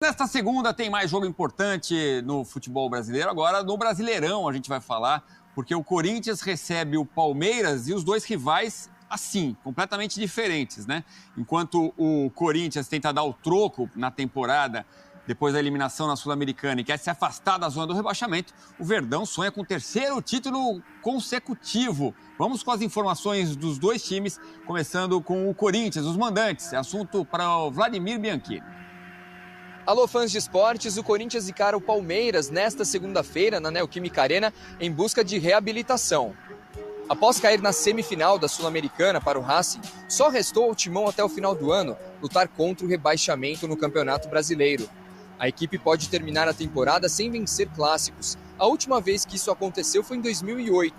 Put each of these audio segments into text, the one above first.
nesta segunda tem mais jogo importante no futebol brasileiro. Agora no Brasileirão a gente vai falar, porque o Corinthians recebe o Palmeiras e os dois rivais assim, completamente diferentes, né? Enquanto o Corinthians tenta dar o troco na temporada depois da eliminação na Sul-Americana e quer se afastar da zona do rebaixamento, o Verdão sonha com o terceiro título consecutivo. Vamos com as informações dos dois times, começando com o Corinthians, os mandantes. É assunto para o Vladimir Bianchini. Alô, fãs de esportes, o Corinthians encara o Palmeiras nesta segunda-feira na Neoquímica Arena em busca de reabilitação. Após cair na semifinal da Sul-Americana para o Racing, só restou ao Timão até o final do ano lutar contra o rebaixamento no Campeonato Brasileiro. A equipe pode terminar a temporada sem vencer clássicos. A última vez que isso aconteceu foi em 2008.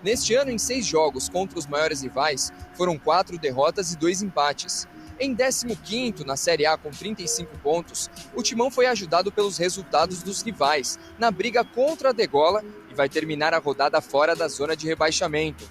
Neste ano, em 6 jogos contra os maiores rivais, foram 4 derrotas e 2 empates. Em 15º na Série A com 35 pontos, o Timão foi ajudado pelos resultados dos rivais na briga contra a degola e vai terminar a rodada fora da zona de rebaixamento.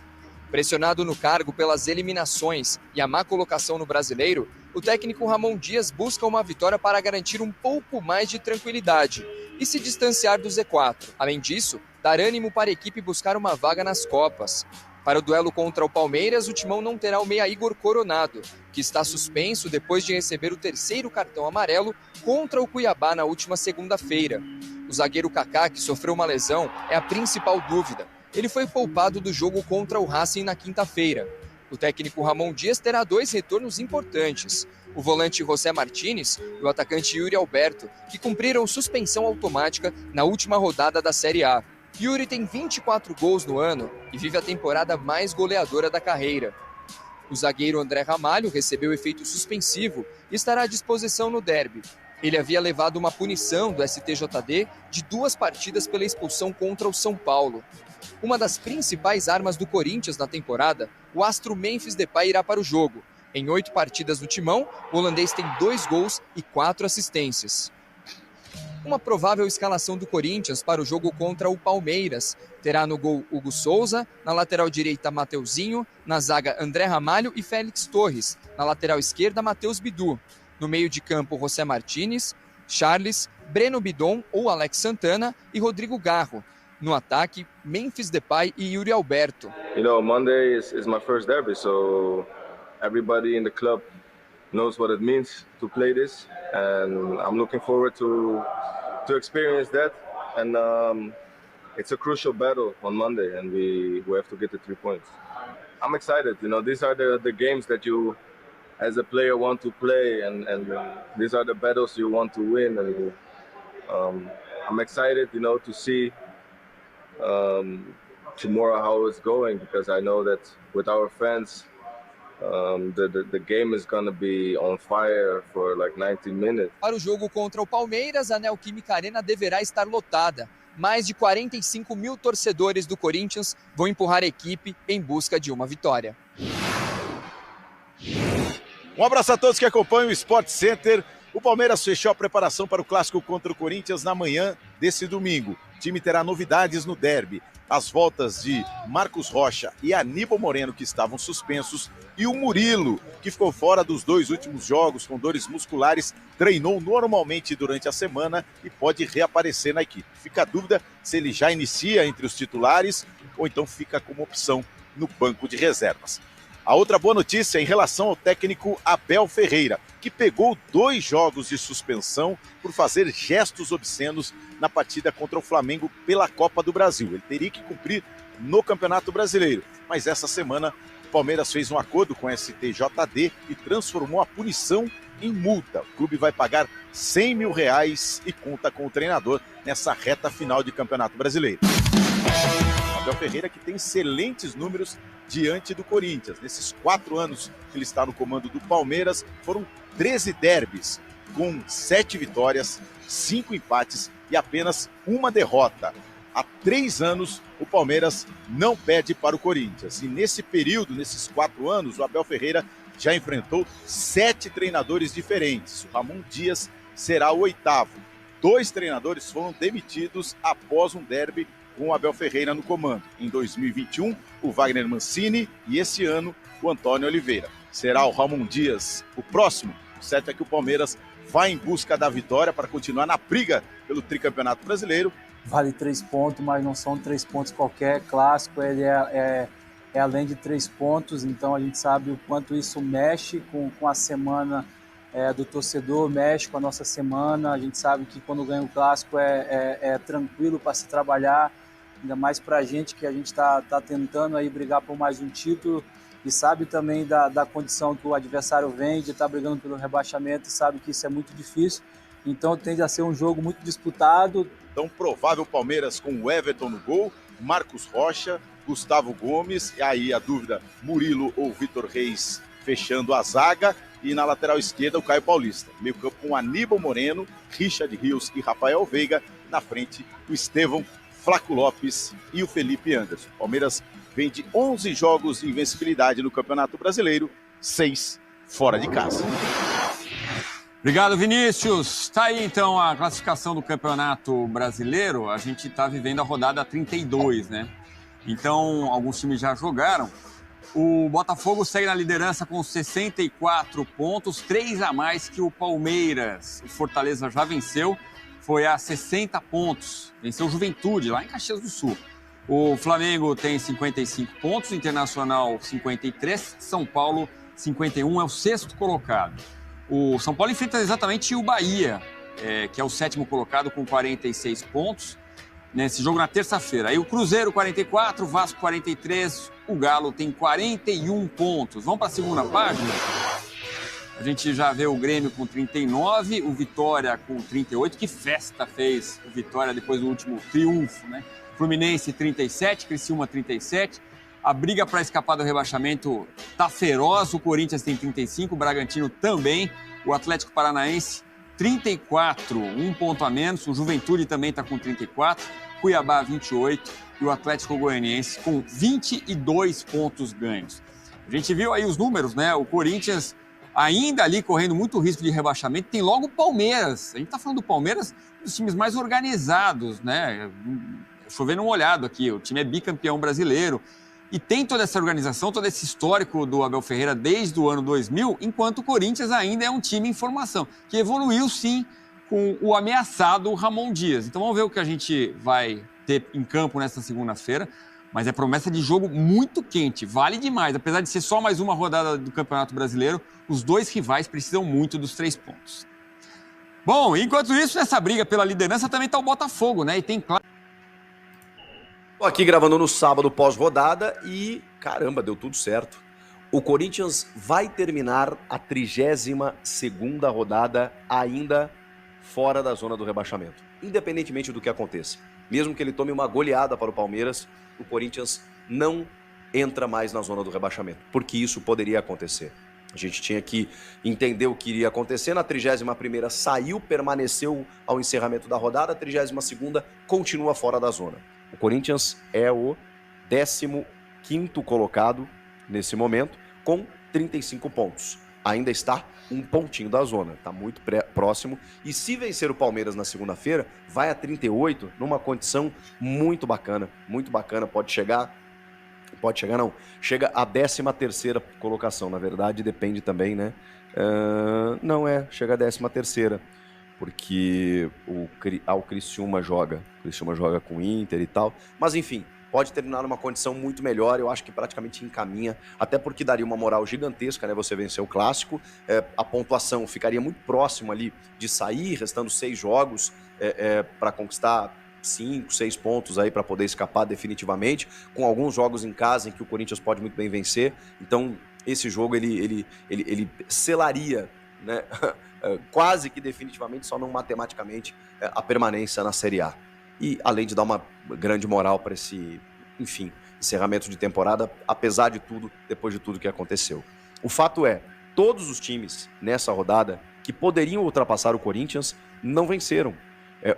Pressionado no cargo pelas eliminações e a má colocação no Brasileiro, o técnico Ramon Dias busca uma vitória para garantir um pouco mais de tranquilidade e se distanciar do Z4. Além disso, dar ânimo para a equipe buscar uma vaga nas Copas. Para o duelo contra o Palmeiras, o Timão não terá o meia Igor Coronado, que está suspenso depois de receber o 3º cartão amarelo contra o Cuiabá na última segunda-feira. O zagueiro Kaká, que sofreu uma lesão, é a principal dúvida. Ele foi poupado do jogo contra o Racing na quinta-feira. O técnico Ramon Dias terá 2 retornos importantes. O volante José Martínez e o atacante Yuri Alberto, que cumpriram suspensão automática na última rodada da Série A. Yuri tem 24 gols no ano e vive a temporada mais goleadora da carreira. O zagueiro André Ramalho recebeu efeito suspensivo e estará à disposição no derby. Ele havia levado uma punição do STJD de 2 partidas pela expulsão contra o São Paulo. Uma das principais armas do Corinthians na temporada, o astro Memphis Depay irá para o jogo. Em 8 partidas no Timão, o holandês tem 2 gols e 4 assistências. Uma provável escalação do Corinthians para o jogo contra o Palmeiras. Terá no gol Hugo Souza, na lateral direita Mateuzinho, na zaga André Ramalho e Félix Torres, na lateral esquerda Matheus Bidu. No meio de campo José Martínez, Charles, Breno Bidon ou Alex Santana e Rodrigo Garro. No ataque, Memphis Depay e Yuri Alberto. You know, Monday is my first derby, so everybody in the club knows what it means to play this, and I'm looking forward to experience that. And it's a crucial battle on Monday, and we have to get the 3 points. I'm excited. You know, these are the games that you, as a player, want to play, and these are the battles you want to win. And I'm excited, you know, to see tomorrow how it's going, because I know that with our fans, the game is going to be on fire for like 90 minutes. Para o jogo contra o Palmeiras, a Neoquímica Arena deverá estar lotada. Mais de 45 mil torcedores do Corinthians vão empurrar a equipe em busca de uma vitória. Um abraço a todos que acompanham o Sport Center. O Palmeiras fechou a preparação para o clássico contra o Corinthians na manhã desse domingo. O time terá novidades no derby. As voltas de Marcos Rocha e Aníbal Moreno, que estavam suspensos, e o Murilo, que ficou fora dos 2 últimos jogos com dores musculares, treinou normalmente durante a semana e pode reaparecer na equipe. Fica a dúvida se ele já inicia entre os titulares ou então fica como opção no banco de reservas. A outra boa notícia é em relação ao técnico Abel Ferreira, que pegou 2 jogos de suspensão por fazer gestos obscenos na partida contra o Flamengo pela Copa do Brasil. Ele teria que cumprir no Campeonato Brasileiro, mas essa semana o Palmeiras fez um acordo com a STJD e transformou a punição em multa. O clube vai pagar R$100 mil e conta com o treinador nessa reta final de Campeonato Brasileiro. Abel Ferreira, que tem excelentes números diante do Corinthians. Nesses 4 anos que ele está no comando do Palmeiras, foram 13 derbys, com 7 vitórias, 5 empates e apenas 1 derrota. Há 3 anos, o Palmeiras não perde para o Corinthians. E nesse período, nesses 4 anos, o Abel Ferreira já enfrentou 7 treinadores diferentes. O Ramon Dias será o 8º. 2 treinadores foram demitidos após um derby com o Abel Ferreira no comando. Em 2021, o Wagner Mancini e esse ano, o Antônio Oliveira. Será o Ramon Dias o próximo? O certo é que o Palmeiras vai em busca da vitória para continuar na briga pelo tricampeonato brasileiro. Vale 3 pontos, mas não são 3 pontos qualquer. Clássico, ele é além de 3 pontos, então a gente sabe o quanto isso mexe com a semana do torcedor, mexe com a nossa semana. A gente sabe que quando ganha o clássico é tranquilo para se trabalhar, ainda mais para a gente que a gente está tentando aí brigar por mais um título e sabe também da condição que o adversário vem, de estar brigando pelo rebaixamento, e sabe que isso é muito difícil, então tende a ser um jogo muito disputado. Então, provável Palmeiras com o Everton no gol, Marcos Rocha, Gustavo Gomes, e aí a dúvida, Murilo ou Vitor Reis fechando a zaga, e na lateral esquerda o Caio Paulista. Meio campo com Aníbal Moreno, Richard Rios e Rafael Veiga, na frente o Estevão, Flaco Lopes e o Felipe Anderson. Palmeiras vem de 11 jogos de invencibilidade no Campeonato Brasileiro, 6 fora de casa. Obrigado, Vinícius. Tá aí, então, a classificação do Campeonato Brasileiro. A gente está vivendo a rodada 32, né? Então, alguns times já jogaram. O Botafogo segue na liderança com 64 pontos, 3 a mais que o Palmeiras. O Fortaleza já venceu, foi a 60 pontos. Venceu o Juventude, lá em Caxias do Sul. O Flamengo tem 55 pontos, Internacional 53, São Paulo 51, é o 6º colocado. O São Paulo enfrenta exatamente o Bahia, que é o 7º colocado com 46 pontos, nesse jogo na terça-feira. Aí o Cruzeiro 44, Vasco 43, o Galo tem 41 pontos. Vamos para a segunda página? A gente já vê o Grêmio com 39, o Vitória com 38. Que festa fez o Vitória depois do último triunfo, né? Fluminense 37, Criciúma 37. A briga para escapar do rebaixamento tá feroz. O Corinthians tem 35, o Bragantino também. O Atlético Paranaense 34, 1 ponto a menos. O Juventude também está com 34. Cuiabá 28 e o Atlético Goianiense com 22 pontos ganhos. A gente viu aí os números, né? O Corinthians ainda ali correndo muito risco de rebaixamento. Tem logo o Palmeiras. A gente está falando do Palmeiras, um dos times mais organizados, né? Chovendo um olhado aqui. O time é bicampeão brasileiro. E tem toda essa organização, todo esse histórico do Abel Ferreira desde o ano 2000, enquanto o Corinthians ainda é um time em formação, que evoluiu sim com o ameaçado Ramon Dias. Então vamos ver o que a gente vai ter em campo nesta segunda-feira, mas é promessa de jogo muito quente, vale demais. Apesar de ser só mais uma rodada do Campeonato Brasileiro, os dois rivais precisam muito dos 3 pontos. Bom, enquanto isso, nessa briga pela liderança também está o Botafogo, né? E tem claro. Tô aqui gravando no sábado pós-rodada e, caramba, deu tudo certo. O Corinthians vai terminar a 32ª rodada ainda fora da zona do rebaixamento, independentemente do que aconteça. Mesmo que ele tome uma goleada para o Palmeiras, o Corinthians não entra mais na zona do rebaixamento, porque isso poderia acontecer. A gente tinha que entender o que iria acontecer. Na 31ª saiu, permaneceu ao encerramento da rodada, a 32ª continua fora da zona. O Corinthians é o 15º colocado nesse momento, com 35 pontos. Ainda está um pontinho da zona, está muito próximo. E se vencer o Palmeiras na segunda-feira, vai a 38, numa condição muito bacana, chega à 13ª colocação. Na verdade, depende também, né? Chega à 13ª. Porque o Criciúma joga com o Inter e tal, mas enfim, pode terminar numa condição muito melhor. Eu acho que praticamente encaminha, até porque daria uma moral gigantesca, né? Você vencer o Clássico, a pontuação ficaria muito próximo ali de sair, restando 6 jogos para conquistar 5, 6 pontos aí para poder escapar definitivamente, com alguns jogos em casa em que o Corinthians pode muito bem vencer. Então esse jogo ele selaria, né? Quase que definitivamente, só não matematicamente, a permanência na Série A. E além de dar uma grande moral para esse, enfim, encerramento de temporada, apesar de tudo, depois de tudo que aconteceu. O fato é, todos os times nessa rodada que poderiam ultrapassar o Corinthians não venceram.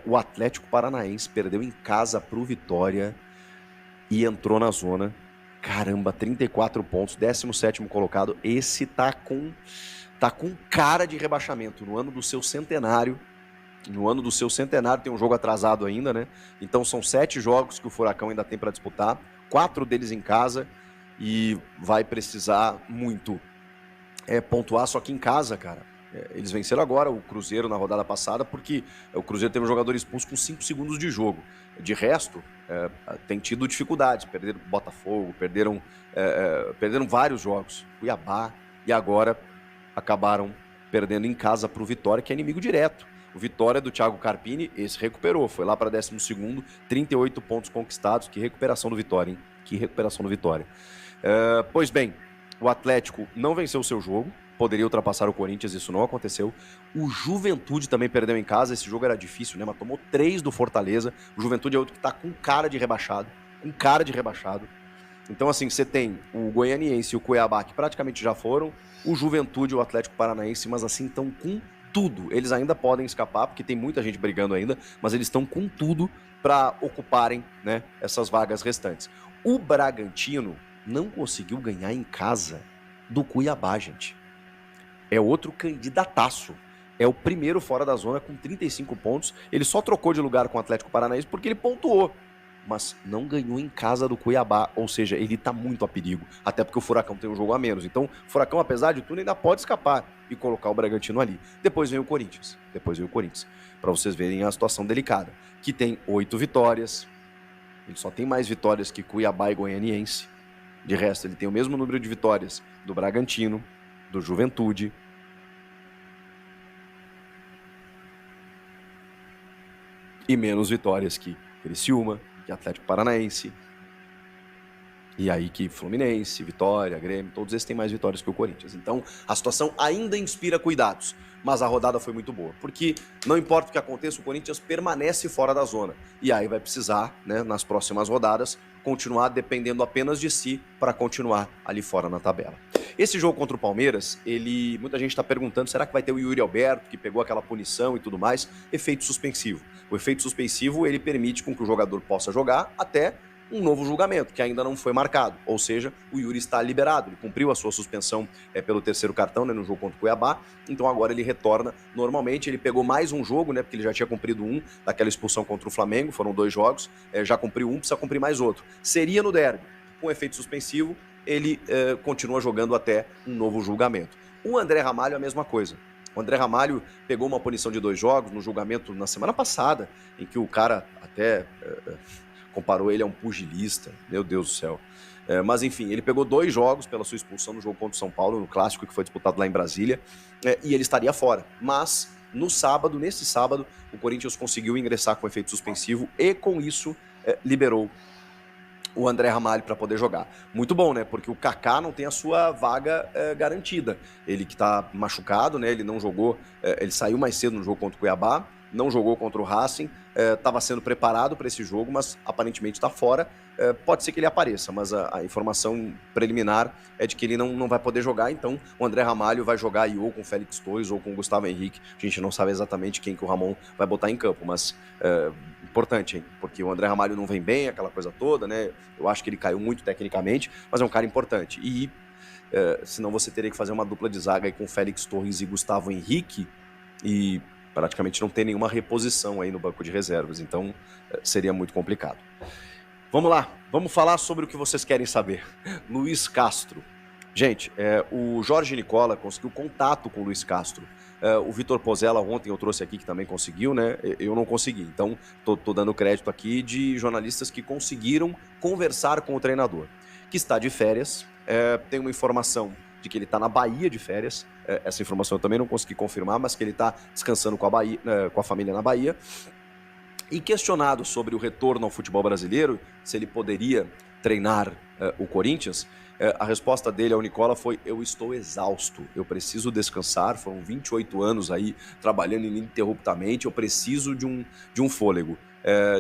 O Atlético Paranaense perdeu em casa para o Vitória e entrou na zona. Caramba, 34 pontos, 17º colocado. Esse tá com cara de rebaixamento no ano do seu centenário. No ano do seu centenário, tem um jogo atrasado ainda, né? Então são 7 jogos que o Furacão ainda tem para disputar, 4 deles em casa, e vai precisar muito pontuar, só que em casa, cara. Eles venceram agora o Cruzeiro na rodada passada porque o Cruzeiro teve um jogador expulso com 5 segundos de jogo. De resto, tem tido dificuldades. Perderam o Botafogo, perderam vários jogos. Cuiabá e agora acabaram perdendo em casa para o Vitória, que é inimigo direto. O Vitória do Thiago Carpini, esse recuperou. Foi lá para 12º, 38 pontos conquistados. Que recuperação do Vitória, hein? Que recuperação do Vitória. Pois bem, o Atlético não venceu o seu jogo. Poderia ultrapassar o Corinthians, isso não aconteceu. O Juventude também perdeu em casa, esse jogo era difícil, né? Mas tomou 3 do Fortaleza. O Juventude é outro que tá com cara de rebaixado. Então, assim, você tem o Goianiense e o Cuiabá, que praticamente já foram. O Juventude e o Atlético Paranaense, mas assim, estão com tudo. Eles ainda podem escapar, porque tem muita gente brigando ainda, mas eles estão com tudo para ocuparem, né, essas vagas restantes. O Bragantino não conseguiu ganhar em casa do Cuiabá, gente. É outro candidataço. É o primeiro fora da zona com 35 pontos. Ele só trocou de lugar com o Atlético Paranaense porque ele pontuou. Mas não ganhou em casa do Cuiabá. Ou seja, ele tá muito a perigo. Até porque o Furacão tem um jogo a menos. Então, o Furacão, apesar de tudo, ainda pode escapar e colocar o Bragantino ali. Depois vem o Corinthians. Para vocês verem a situação delicada. Que tem 8 vitórias. Ele só tem mais vitórias que Cuiabá e Goianiense. De resto, ele tem o mesmo número de vitórias do Bragantino, do Juventude, e menos vitórias que Criciúma, que Atlético Paranaense, e aí que Fluminense, Vitória, Grêmio, todos esses têm mais vitórias que o Corinthians. Então a situação ainda inspira cuidados, mas a rodada foi muito boa, porque não importa o que aconteça, o Corinthians permanece fora da zona, e aí vai precisar, né, nas próximas rodadas, continuar dependendo apenas de si para continuar ali fora na tabela. Esse jogo contra o Palmeiras, muita gente está perguntando, será que vai ter o Yuri Alberto, que pegou aquela punição e tudo mais? Efeito suspensivo. O efeito suspensivo, ele permite com que o jogador possa jogar até um novo julgamento, que ainda não foi marcado. Ou seja, o Yuri está liberado, ele cumpriu a sua suspensão pelo 3º cartão, né, no jogo contra o Cuiabá, então agora ele retorna normalmente. Ele pegou mais um jogo, né, porque ele já tinha cumprido um daquela expulsão contra o Flamengo, foram 2 jogos, já cumpriu um, precisa cumprir mais outro. Seria no derby, com efeito suspensivo, ele continua jogando até um novo julgamento. O André Ramalho é a mesma coisa. O André Ramalho pegou uma punição de 2 jogos no julgamento na semana passada, em que o cara até comparou ele a um pugilista, meu Deus do céu. Mas enfim, ele pegou 2 jogos pela sua expulsão no jogo contra o São Paulo, no clássico que foi disputado lá em Brasília, e ele estaria fora. Mas nesse sábado, o Corinthians conseguiu ingressar com efeito suspensivo e com isso liberou o André Ramalho para poder jogar. Muito bom, né? Porque o Kaká não tem a sua vaga garantida. Ele que tá machucado, né? Ele não jogou, ele saiu mais cedo no jogo contra o Cuiabá, não jogou contra o Racing, estava sendo preparado para esse jogo, mas aparentemente está fora. Pode ser que ele apareça, mas a informação preliminar é de que ele não vai poder jogar, então o André Ramalho vai jogar aí ou com o Félix Torres ou com o Gustavo Henrique. A gente não sabe exatamente quem que o Ramon vai botar em campo, mas importante, hein? Porque o André Ramalho não vem bem, aquela coisa toda, né? Eu acho que ele caiu muito tecnicamente, mas é um cara importante. E senão você teria que fazer uma dupla de zaga aí com Félix Torres e Gustavo Henrique e praticamente não tem nenhuma reposição aí no banco de reservas, então seria muito complicado. Vamos lá, vamos falar sobre o que vocês querem saber. Luiz Castro. Gente, o Jorge Nicola conseguiu contato com o Luiz Castro. O Vitor Pozella ontem eu trouxe aqui que também conseguiu, né? Eu não consegui, então tô dando crédito aqui de jornalistas que conseguiram conversar com o treinador, que está de férias. Tem uma informação de que ele está na Bahia de férias. Essa informação eu também não consegui confirmar, mas que ele está descansando com a família na Bahia. E questionado sobre o retorno ao futebol brasileiro, se ele poderia treinar o Corinthians, a resposta dele ao Nicola foi: eu estou exausto, eu preciso descansar, foram 28 anos aí trabalhando ininterruptamente, eu preciso de um fôlego,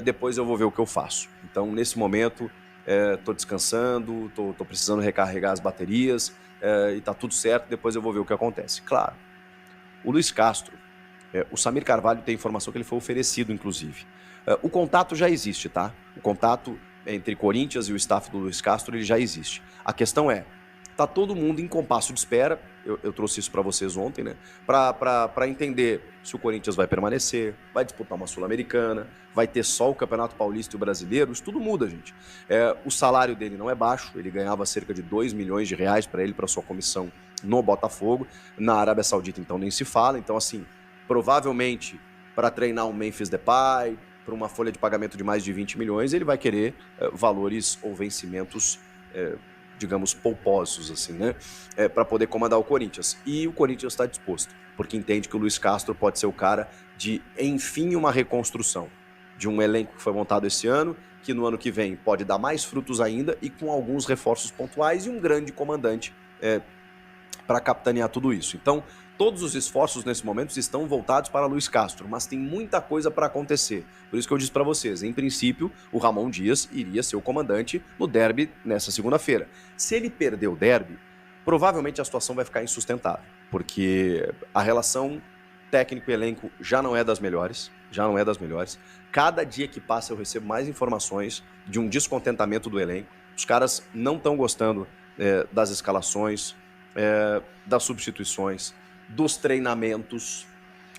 depois eu vou ver o que eu faço. Então, nesse momento, estou descansando, estou precisando recarregar as baterias, e tá tudo certo, depois eu vou ver o que acontece. Claro, o Luiz Castro, o Samir Carvalho tem informação que ele foi oferecido, inclusive. O contato já existe, tá? O contato entre Corinthians e o staff do Luiz Castro, ele já existe. A questão tá todo mundo em compasso de espera, eu trouxe isso para vocês ontem, né? Para entender se o Corinthians vai permanecer, vai disputar uma Sul-Americana, vai ter só o Campeonato Paulista e o Brasileiro, isso tudo muda, gente. O salário dele não é baixo, ele ganhava cerca de 2 milhões de reais para ele, para sua comissão no Botafogo. Na Arábia Saudita, então, nem se fala. Então, assim, provavelmente, para treinar um Memphis Depay, para uma folha de pagamento de mais de 20 milhões, ele vai querer valores ou vencimentos, digamos, pouposos, assim, né? Para poder comandar o Corinthians. E o Corinthians está disposto, porque entende que o Luiz Castro pode ser o cara de, enfim, uma reconstrução de um elenco que foi montado esse ano, que no ano que vem pode dar mais frutos ainda e com alguns reforços pontuais e um grande comandante para capitanear tudo isso. Então, todos os esforços nesse momento estão voltados para Luiz Castro, mas tem muita coisa para acontecer. Por isso que eu disse para vocês, em princípio, o Ramon Dias iria ser o comandante no derby nessa segunda-feira. Se ele perder o derby, provavelmente a situação vai ficar insustentável, porque a relação técnico-elenco já não é das melhores. Cada dia que passa eu recebo mais informações de um descontentamento do elenco. Os caras não estão gostando das escalações, das substituições, dos treinamentos.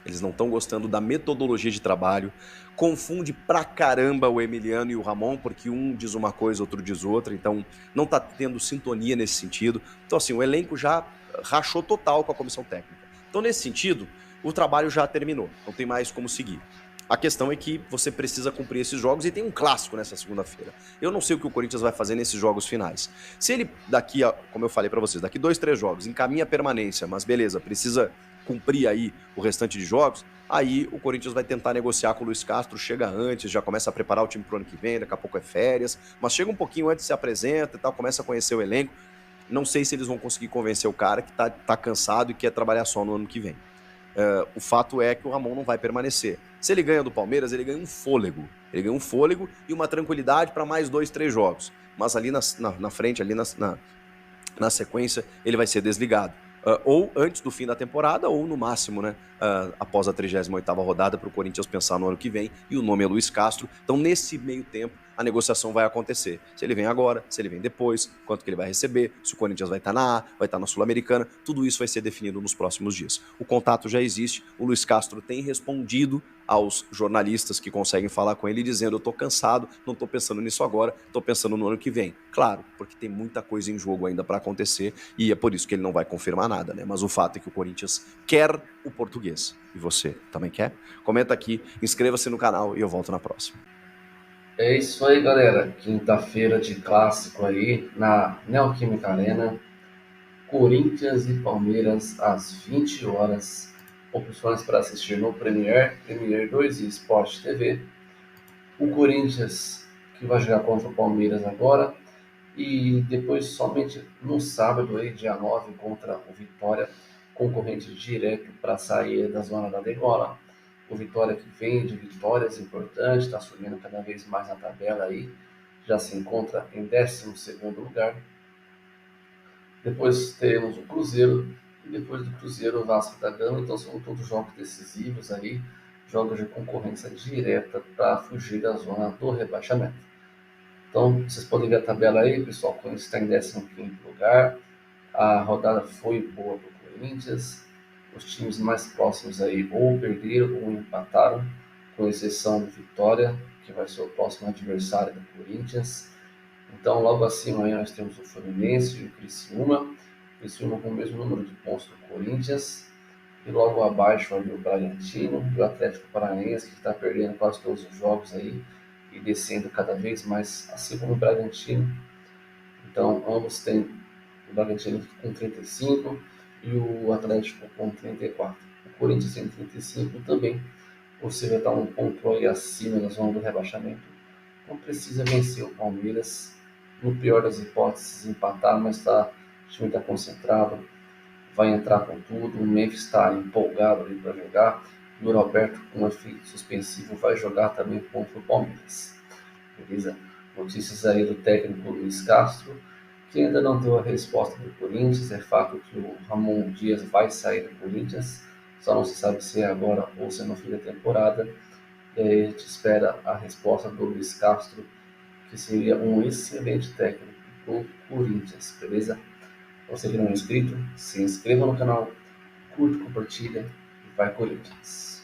Eles não estão gostando da metodologia de trabalho. Confunde pra caramba o Emiliano e o Ramon, porque um diz uma coisa, outro diz outra. Então não tá tendo sintonia nesse sentido. Então assim, o elenco já rachou total com a comissão técnica. Então nesse sentido, o trabalho já terminou. Não tem mais como seguir. A questão é que você precisa cumprir esses jogos e tem um clássico nessa segunda-feira. Eu não sei o que o Corinthians vai fazer nesses jogos finais. Se ele daqui, como eu falei pra vocês, daqui 2, 3 jogos, encaminha a permanência, mas beleza, precisa cumprir aí o restante de jogos, aí o Corinthians vai tentar negociar com o Luiz Castro, chega antes, já começa a preparar o time pro ano que vem, daqui a pouco é férias, mas chega um pouquinho antes, se apresenta e tal, começa a conhecer o elenco. Não sei se eles vão conseguir convencer o cara que tá cansado e quer trabalhar só no ano que vem. O fato é que o Ramon não vai permanecer. Se ele ganha do Palmeiras, ele ganha um fôlego. Ele ganha um fôlego e uma tranquilidade para mais 2, 3 jogos. Mas ali na frente, ali na sequência, ele vai ser desligado. Ou antes do fim da temporada, ou no máximo, né, após a 38ª rodada, para o Corinthians pensar no ano que vem, e o nome é Luiz Castro. Então, nesse meio tempo, a negociação vai acontecer. Se ele vem agora, se ele vem depois, quanto que ele vai receber, se o Corinthians vai estar na A, vai estar na Sul-Americana, tudo isso vai ser definido nos próximos dias. O contato já existe, o Luiz Castro tem respondido aos jornalistas que conseguem falar com ele, dizendo: eu tô cansado, não tô pensando nisso agora, tô pensando no ano que vem. Claro, porque tem muita coisa em jogo ainda para acontecer e é por isso que ele não vai confirmar nada, né? Mas o fato é que o Corinthians quer o português. E você também quer? Comenta aqui, inscreva-se no canal e eu volto na próxima. É isso aí, galera. Quinta-feira de clássico aí na Neoquímica Arena. Corinthians e Palmeiras às 20 horas. Opções para assistir no Premier 2 e Sport TV. O Corinthians que vai jogar contra o Palmeiras agora. E depois somente no sábado, aí, dia 9, contra o Vitória, concorrente direto para sair da zona da degola. O Vitória que vem de vitórias importantes, está subindo cada vez mais na tabela aí, já se encontra em 12º lugar. Depois teremos o Cruzeiro, e depois do Cruzeiro o Vasco da Gama. Então são todos jogos decisivos aí, jogos de concorrência direta para fugir da zona do rebaixamento. Então vocês podem ver a tabela aí, pessoal. O Corinthians está em 15º lugar, a rodada foi boa para o Corinthians. Os times mais próximos aí ou perderam ou empataram, com exceção do Vitória, que vai ser o próximo adversário do Corinthians. Então, logo acima aí nós temos o Fluminense e o Criciúma com o mesmo número de pontos do Corinthians. E logo abaixo ali o Bragantino e o Atlético Paranaense, que está perdendo quase todos os jogos aí e descendo cada vez mais, assim como o Bragantino. Então, ambos têm o Bragantino com 35 e o Atlético com 34. O Corinthians tem 35 também, ou seja, está um ponto aí acima da zona do rebaixamento. Então precisa vencer o Palmeiras, no pior das hipóteses, empatar, mas o time está concentrado, vai entrar com tudo. O Memphis está empolgado ali para jogar. O Roberto, com efeito suspensivo, vai jogar também contra o Palmeiras. Beleza? Notícias aí do técnico Luiz Castro, que ainda não deu a resposta do Corinthians. É fato que o Ramon Dias vai sair do Corinthians, só não se sabe se é agora ou se é no fim da temporada. E aí a gente espera a resposta do Luiz Castro, que seria um excelente técnico do Corinthians, beleza? Você que não é inscrito, se inscreva no canal, curte, compartilha e vai Corinthians!